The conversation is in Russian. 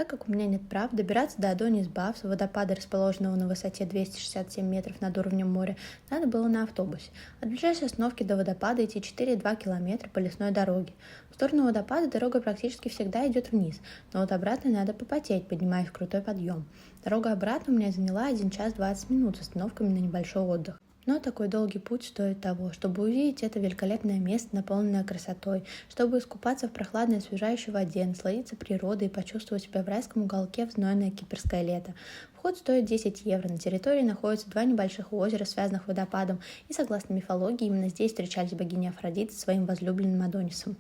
Так как у меня нет прав, добираться до Адонис Бавс, водопада, расположенного на высоте 267 метров над уровнем моря, надо было на автобусе. От ближайшей остановки до водопада идти 4,2 километра по лесной дороге. В сторону водопада дорога практически всегда идет вниз, но вот обратно надо попотеть, поднимаясь в крутой подъем. Дорога обратно у меня заняла 1 час 20 минут с остановками на небольшой отдых. Но такой долгий путь стоит того, чтобы увидеть это великолепное место, наполненное красотой, чтобы искупаться в прохладной освежающей воде, насладиться природой и почувствовать себя в райском уголке в знойное кипрское лето. Вход стоит 10 евро. На территории находятся два небольших озера, связанных водопадом, и согласно мифологии, именно здесь встречались богини Афродиты со своим возлюбленным Адонисом.